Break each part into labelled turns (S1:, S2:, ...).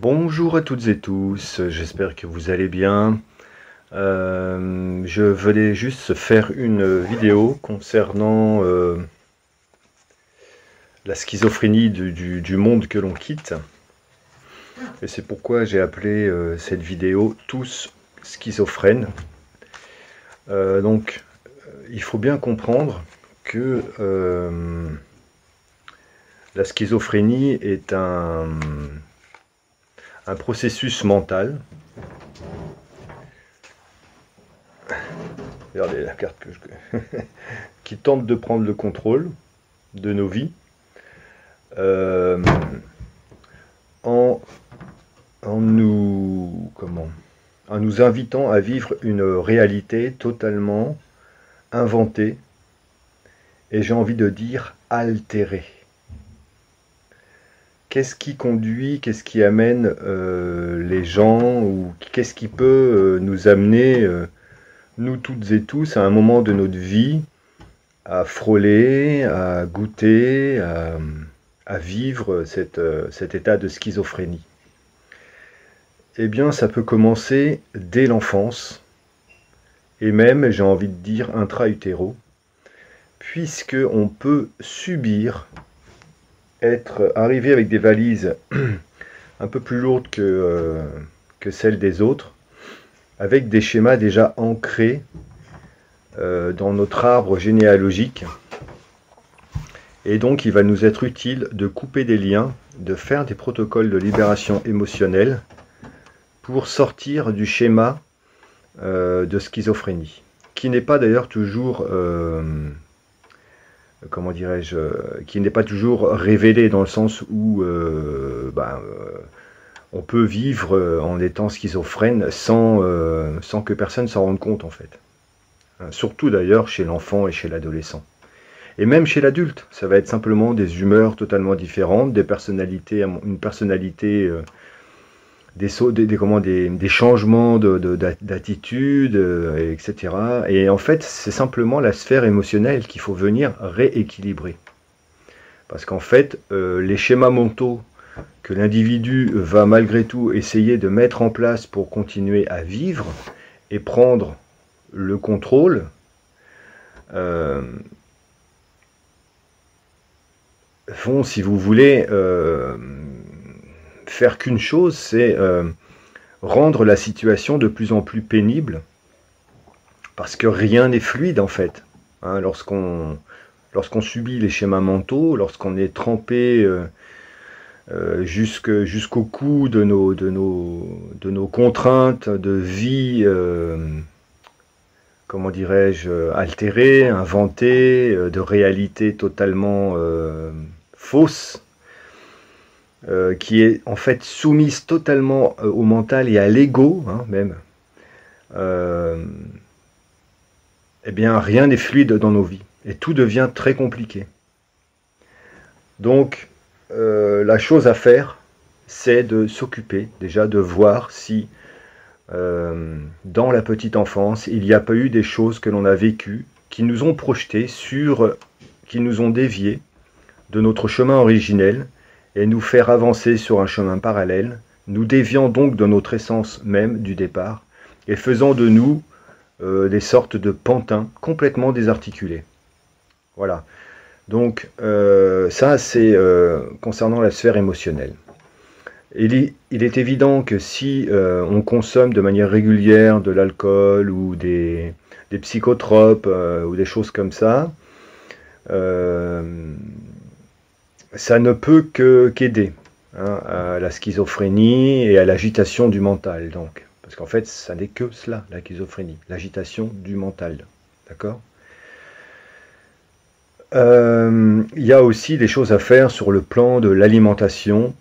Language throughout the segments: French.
S1: Bonjour à toutes et tous, j'espère que vous allez bien. Je voulais juste faire une vidéo concernant la schizophrénie du monde que l'on quitte. Et c'est pourquoi j'ai appelé cette vidéo « Tous schizophrènes ». Il faut bien comprendre que la schizophrénie est un processus mental. Regardez la carte que qui tente de prendre le contrôle de nos vies en nous invitant à vivre une réalité totalement inventée et j'ai envie de dire altérée. Qu'est-ce qui conduit, qu'est-ce qui amène les gens, ou qu'est-ce qui peut nous amener, nous toutes et tous, à un moment de notre vie, à frôler, à goûter, à vivre cet état de schizophrénie? Eh bien, ça peut commencer dès l'enfance, et même, j'ai envie de dire, intra-utéro, puisqu'on peut subir arrivé avec des valises un peu plus lourdes que celles des autres, avec des schémas déjà ancrés dans notre arbre généalogique. Et donc il va nous être utile de couper des liens, de faire des protocoles de libération émotionnelle pour sortir du schéma de schizophrénie, qui n'est pas d'ailleurs toujours comment dirais-je, qui n'est pas toujours révélé, dans le sens où on peut vivre en étant schizophrène sans que personne s'en rende compte en fait. Surtout d'ailleurs chez l'enfant et chez l'adolescent. Et même chez l'adulte, ça va être simplement des humeurs totalement différentes, des personnalités, une personnalité, des changements d'attitude, etc. Et en fait, c'est simplement la sphère émotionnelle qu'il faut venir rééquilibrer. Parce qu'en fait, les schémas mentaux que l'individu va malgré tout essayer de mettre en place pour continuer à vivre et prendre le contrôle, vont, si vous voulez, faire qu'une chose, c'est rendre la situation de plus en plus pénible, parce que rien n'est fluide en fait. Hein, lorsqu'on subit les schémas mentaux, lorsqu'on est trempé jusqu'au cou de nos contraintes de vie, comment dirais-je, altérées, inventées, de réalité totalement fausse, qui est en fait soumise totalement au mental et à l'ego, hein, même, eh bien rien n'est fluide dans nos vies, et tout devient très compliqué. Donc, la chose à faire, c'est de s'occuper, déjà de voir si, dans la petite enfance, il n'y a pas eu des choses que l'on a vécues, qui nous ont projetés qui nous ont déviés de notre chemin originel, et nous faire avancer sur un chemin parallèle, nous déviant donc de notre essence même du départ, et faisant de nous des sortes de pantins complètement désarticulés. Voilà. Donc ça c'est concernant la sphère émotionnelle. Il est évident que si on consomme de manière régulière de l'alcool ou des psychotropes ou des choses comme ça, ça ne peut qu'aider à la schizophrénie et à l'agitation du mental, donc. Parce qu'en fait, ça n'est que cela, la schizophrénie, l'agitation du mental. D'accord ? Il y a aussi des choses à faire sur le plan de l'alimentation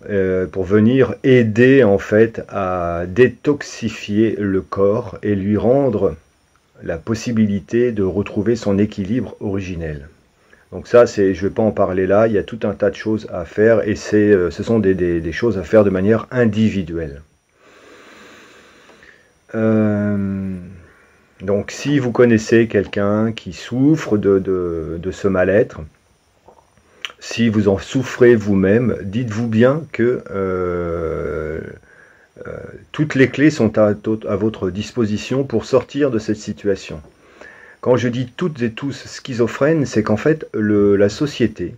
S1: pour venir aider en fait à détoxifier le corps et lui rendre la possibilité de retrouver son équilibre originel. Donc ça, je ne vais pas en parler là, il y a tout un tas de choses à faire et ce sont des choses à faire de manière individuelle. Donc si vous connaissez quelqu'un qui souffre de ce mal-être, si vous en souffrez vous-même, dites-vous bien que toutes les clés sont à votre disposition pour sortir de cette situation. Quand je dis toutes et tous schizophrènes, c'est qu'en fait, la société,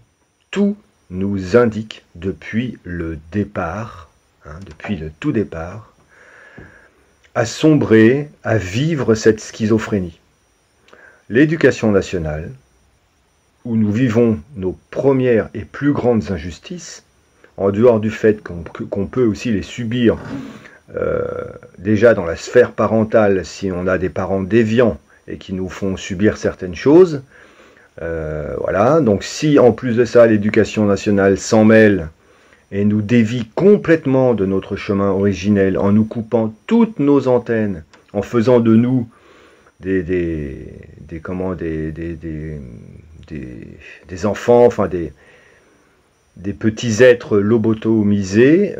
S1: tout nous indique depuis le départ, depuis le tout départ, à sombrer, à vivre cette schizophrénie. L'éducation nationale, où nous vivons nos premières et plus grandes injustices, en dehors du fait qu'on peut aussi les subir déjà dans la sphère parentale, si on a des parents déviants et qui nous font subir certaines choses. Voilà, donc si en plus de ça l'éducation nationale s'en mêle et nous dévie complètement de notre chemin originel en nous coupant toutes nos antennes, en faisant de nous des enfants, enfin des petits êtres lobotomisés.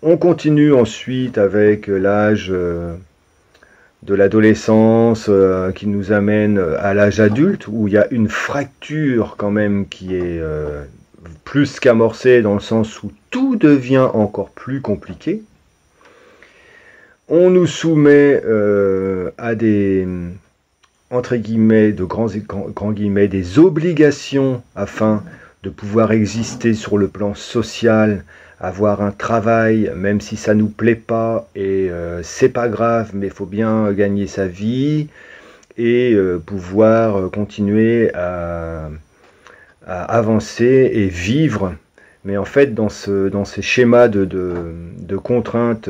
S1: On continue ensuite avec l'âge de l'adolescence qui nous amène à l'âge adulte, où il y a une fracture quand même qui est plus qu'amorcée, dans le sens où tout devient encore plus compliqué. On nous soumet à des, entre guillemets, de grands guillemets, des obligations afin de pouvoir exister sur le plan social, avoir un travail, même si ça nous plaît pas, et c'est pas grave, mais il faut bien gagner sa vie, et pouvoir continuer à avancer et vivre. Mais en fait, dans ces schémas de contraintes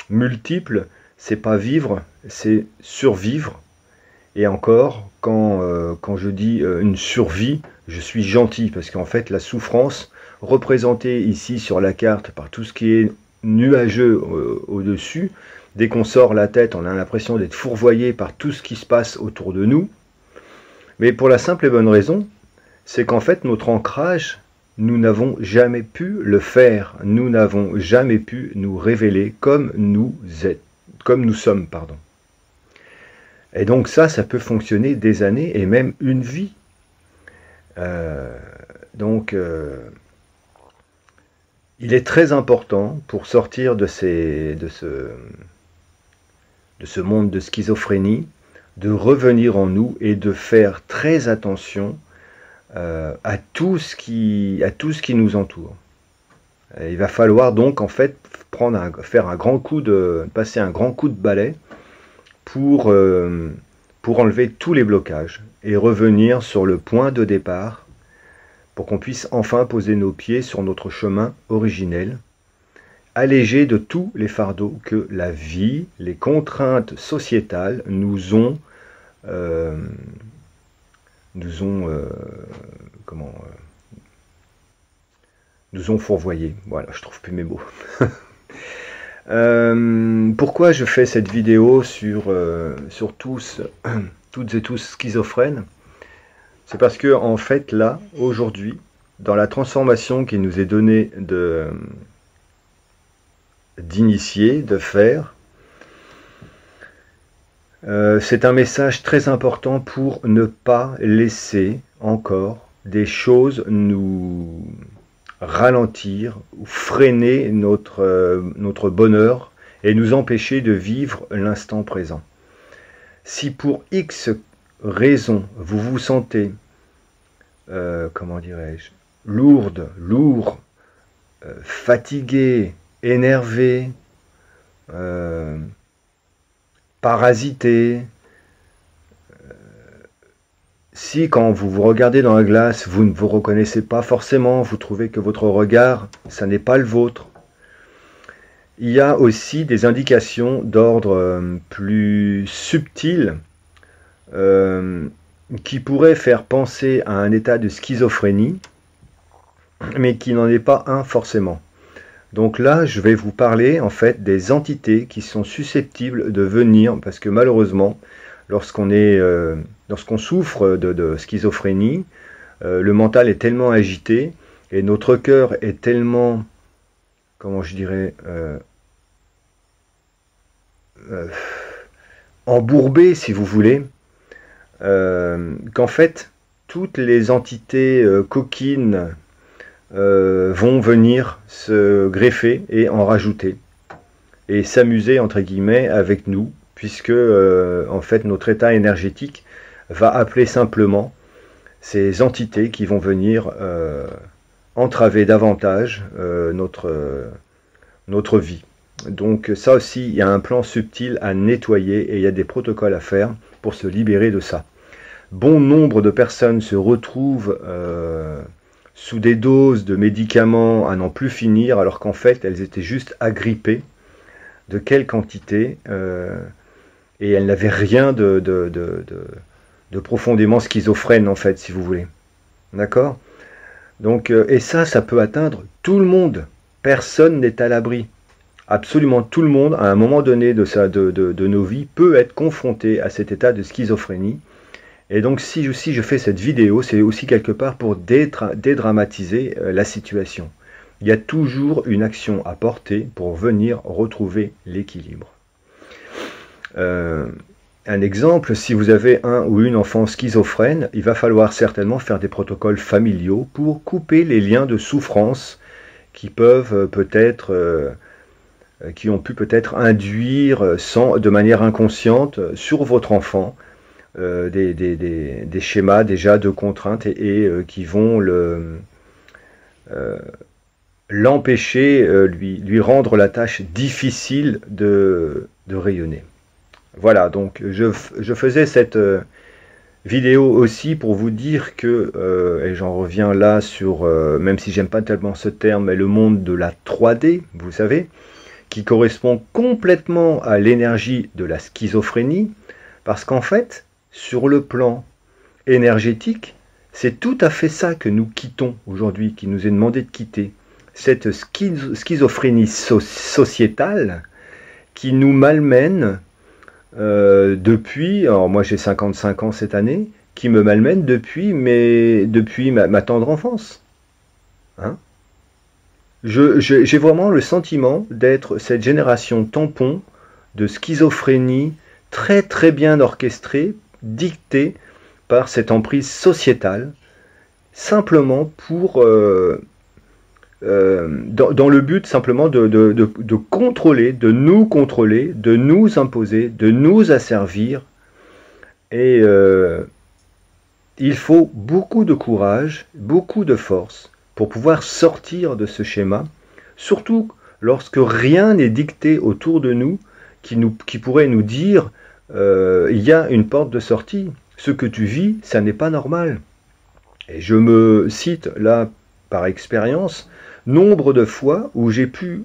S1: multiples, c'est pas vivre, c'est survivre. Et encore, quand je dis une survie, je suis gentil, parce qu'en fait, la souffrance, représentée ici sur la carte par tout ce qui est nuageux au-dessus, dès qu'on sort la tête, on a l'impression d'être fourvoyé par tout ce qui se passe autour de nous. Mais pour la simple et bonne raison, c'est qu'en fait, notre ancrage, nous n'avons jamais pu le faire. Nous n'avons jamais pu nous révéler comme nous sommes, pardon. Et donc ça peut fonctionner des années et même une vie. Il est très important pour sortir de ce monde de schizophrénie, de revenir en nous et de faire très attention à tout ce qui nous entoure. Et il va falloir donc en fait passer un grand coup de balai pour enlever tous les blocages et revenir sur le point de départ pour qu'on puisse enfin poser nos pieds sur notre chemin originel, allégé de tous les fardeaux que la vie, les contraintes sociétales nous ont fourvoyés. Voilà, je trouve plus mes mots. Pourquoi je fais cette vidéo sur toutes et tous schizophrènes? C'est parce que en fait là, aujourd'hui, dans la transformation qui nous est donnée d'initier, de faire, c'est un message très important pour ne pas laisser encore des choses nous ralentir ou freiner notre bonheur et nous empêcher de vivre l'instant présent. Si pour X raison vous vous sentez, comment dirais-je, lourd, fatigué, énervé, parasité, si quand vous vous regardez dans la glace, vous ne vous reconnaissez pas forcément, vous trouvez que votre regard, ça n'est pas le vôtre, il y a aussi des indications d'ordre plus subtil qui pourraient faire penser à un état de schizophrénie, mais qui n'en est pas un forcément. Donc là, je vais vous parler en fait des entités qui sont susceptibles de venir, parce que malheureusement, lorsqu'on souffre de schizophrénie, le mental est tellement agité et notre cœur est tellement, comment je dirais, embourbé, si vous voulez, qu'en fait, toutes les entités coquines vont venir se greffer et en rajouter. et s'amuser entre guillemets avec nous, puisque en fait notre état énergétique va appeler simplement ces entités qui vont venir entraver davantage notre vie. Donc ça aussi, il y a un plan subtil à nettoyer et il y a des protocoles à faire pour se libérer de ça. Bon nombre de personnes se retrouvent sous des doses de médicaments à n'en plus finir, alors qu'en fait, elles étaient juste agrippées de quelle quantité, et elles n'avaient rien de profondément schizophrène, en fait, si vous voulez. D'accord? Donc, et ça peut atteindre tout le monde. Personne n'est à l'abri. Absolument tout le monde, à un moment donné de nos vies, peut être confronté à cet état de schizophrénie. Et donc, si je fais cette vidéo, c'est aussi quelque part pour dédramatiser la situation. Il y a toujours une action à porter pour venir retrouver l'équilibre. Un exemple, si vous avez un ou une enfant schizophrène, il va falloir certainement faire des protocoles familiaux pour couper les liens de souffrance qui peuvent peut-être... qui ont pu peut-être induire de manière inconsciente sur votre enfant des schémas déjà de contraintes et qui vont l'empêcher, lui rendre la tâche difficile de rayonner. Voilà, donc je faisais cette vidéo aussi pour vous dire que, et j'en reviens là sur, même si j'aime pas tellement ce terme, mais le monde de la 3D, vous savez, qui correspond complètement à l'énergie de la schizophrénie, parce qu'en fait, sur le plan énergétique, c'est tout à fait ça que nous quittons aujourd'hui, qui nous est demandé de quitter. Cette schizophrénie sociétale qui nous malmène depuis, alors moi j'ai 55 ans cette année, qui me malmène depuis ma tendre enfance. Hein? J'ai vraiment le sentiment d'être cette génération tampon de schizophrénie très très bien orchestrée, dictée par cette emprise sociétale, simplement pour dans le but simplement de contrôler, de nous imposer, de nous asservir. Et il faut beaucoup de courage, beaucoup de force pour pouvoir sortir de ce schéma, surtout lorsque rien n'est dicté autour de nous qui pourrait nous dire il y a une porte de sortie, ce que tu vis, ça n'est pas normal. Et je me cite là par expérience, nombre de fois où j'ai pu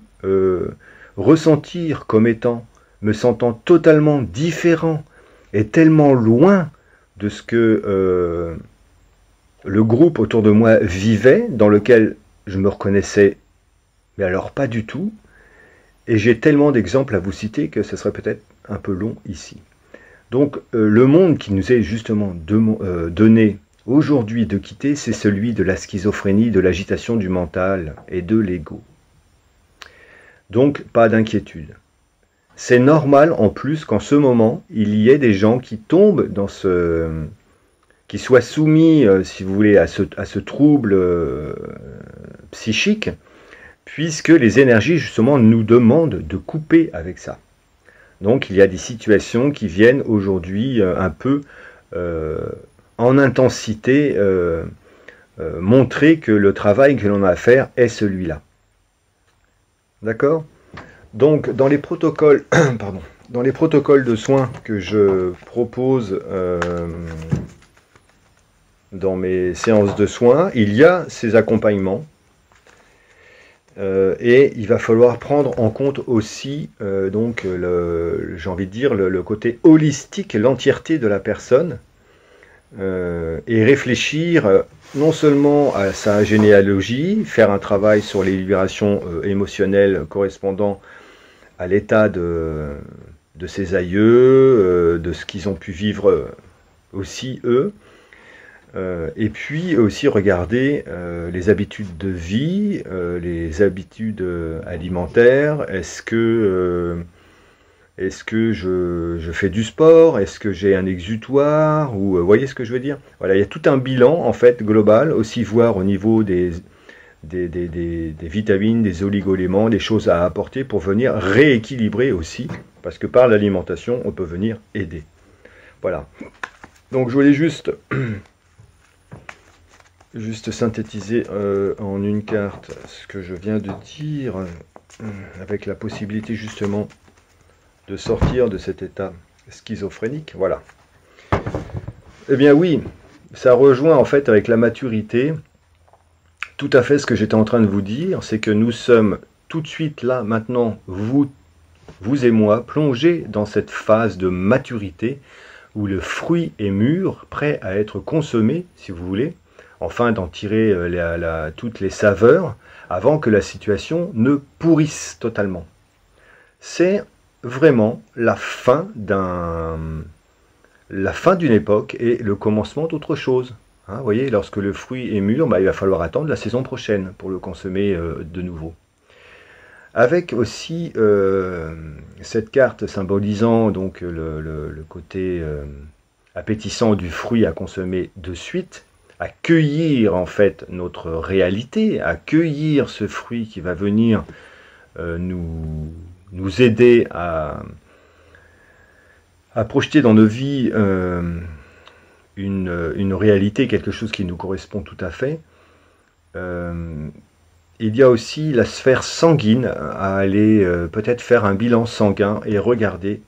S1: ressentir comme étant, me sentant totalement différent et tellement loin de ce que le groupe autour de moi vivait, dans lequel je me reconnaissais, mais alors pas du tout. Et j'ai tellement d'exemples à vous citer que ce serait peut-être un peu long ici. Donc le monde qui nous est justement donné aujourd'hui de quitter, c'est celui de la schizophrénie, de l'agitation du mental et de l'ego. Donc pas d'inquiétude. C'est normal en plus qu'en ce moment, il y ait des gens qui tombent dans qui soient soumis, si vous voulez, à ce trouble psychique, puisque les énergies justement nous demandent de couper avec ça. Donc il y a des situations qui viennent aujourd'hui un peu en intensité montrer que le travail que l'on a à faire est celui-là. D'accord ? Donc dans les protocoles, pardon, dans les protocoles de soins que je propose dans mes séances de soins, il y a ces accompagnements. Et il va falloir prendre en compte aussi, donc, j'ai envie de dire, le côté holistique, l'entièreté de la personne, et réfléchir non seulement à sa généalogie, faire un travail sur les libérations émotionnelles correspondant à l'état de ses aïeux, de ce qu'ils ont pu vivre aussi eux, et puis aussi regarder les habitudes de vie, les habitudes alimentaires. Est-ce que je fais du sport? Est-ce que j'ai un exutoire? Ou voyez ce que je veux dire? Voilà, il y a tout un bilan en fait global, aussi voir au niveau des vitamines, des oligo-éléments, des choses à apporter pour venir rééquilibrer aussi, parce que par l'alimentation, on peut venir aider. Voilà. Donc je voulais juste synthétiser en une carte ce que je viens de dire, avec la possibilité justement de sortir de cet état schizophrénique. Voilà. Eh bien oui, ça rejoint en fait avec la maturité tout à fait ce que j'étais en train de vous dire, c'est que nous sommes tout de suite là, maintenant, vous et moi, plongés dans cette phase de maturité où le fruit est mûr, prêt à être consommé, si vous voulez, enfin d'en tirer toutes les saveurs, avant que la situation ne pourrisse totalement. C'est vraiment la fin d'une époque et le commencement d'autre chose. Hein, vous voyez, lorsque le fruit est mûr, il va falloir attendre la saison prochaine pour le consommer de nouveau. Avec aussi cette carte symbolisant donc le côté appétissant du fruit à consommer de suite, à cueillir en fait notre réalité, à cueillir ce fruit qui va venir nous aider à projeter dans nos vies une réalité, quelque chose qui nous correspond tout à fait. Il y a aussi la sphère sanguine à aller peut-être faire un bilan sanguin et regarder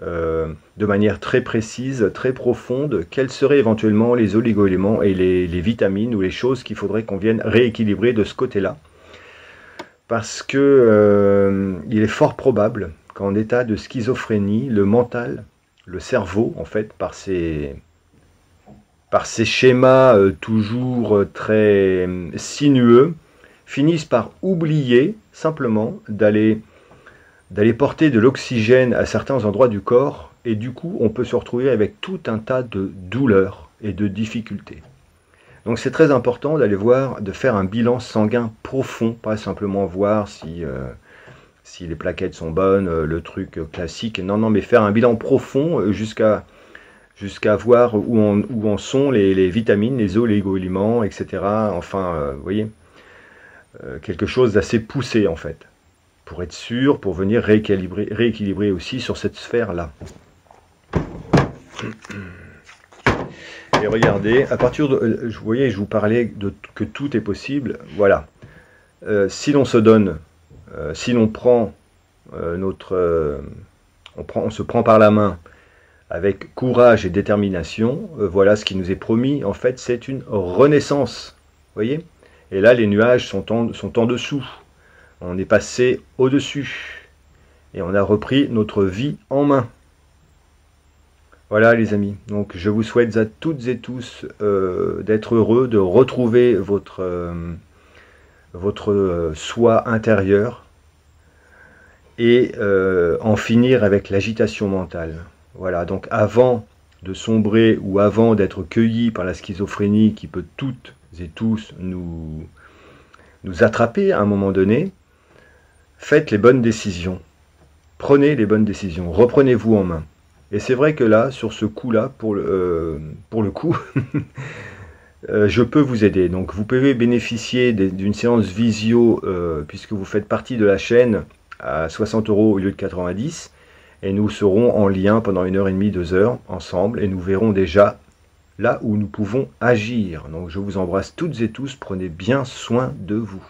S1: de manière très précise, très profonde, quels seraient éventuellement les oligo-éléments et les vitamines ou les choses qu'il faudrait qu'on vienne rééquilibrer de ce côté-là. Parce que il est fort probable qu'en état de schizophrénie, le mental, le cerveau, en fait, par ces schémas toujours très sinueux, finissent par oublier simplement d'aller porter de l'oxygène à certains endroits du corps, et du coup on peut se retrouver avec tout un tas de douleurs et de difficultés. Donc c'est très important d'aller voir, de faire un bilan sanguin profond, pas simplement voir si les plaquettes sont bonnes, le truc classique, non, mais faire un bilan profond jusqu'à voir où en sont les vitamines, les oligo-éléments, etc. Enfin, vous voyez, quelque chose d'assez poussé en fait, pour être sûr, pour venir rééquilibrer aussi sur cette sphère-là. Et regardez, à partir de, vous voyez, je vous parlais que tout est possible, voilà. Si l'on se donne, si l'on prend on se prend par la main, avec courage et détermination, voilà ce qui nous est promis, en fait, c'est une renaissance, vous voyez. Et là, les nuages sont en dessous, on est passé au-dessus, et on a repris notre vie en main. Voilà les amis, donc je vous souhaite à toutes et tous d'être heureux, de retrouver votre soi intérieur, et en finir avec l'agitation mentale. Voilà, donc avant de sombrer ou avant d'être cueilli par la schizophrénie qui peut toutes et tous nous attraper à un moment donné, faites les bonnes décisions. Prenez les bonnes décisions, reprenez-vous en main. Et c'est vrai que là, sur ce coup-là, pour le coup, je peux vous aider. Donc vous pouvez bénéficier d'une séance visio, puisque vous faites partie de la chaîne, à 60 € au lieu de 90, et nous serons en lien pendant 1h30, 2 heures ensemble, et nous verrons déjà là où nous pouvons agir. Donc je vous embrasse toutes et tous, prenez bien soin de vous.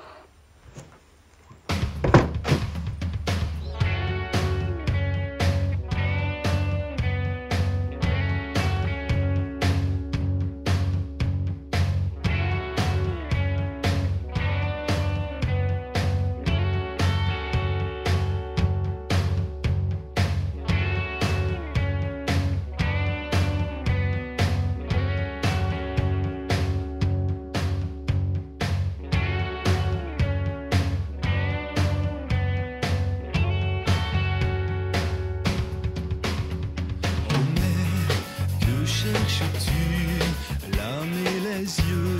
S2: Cherches-tu l'âme et les yeux?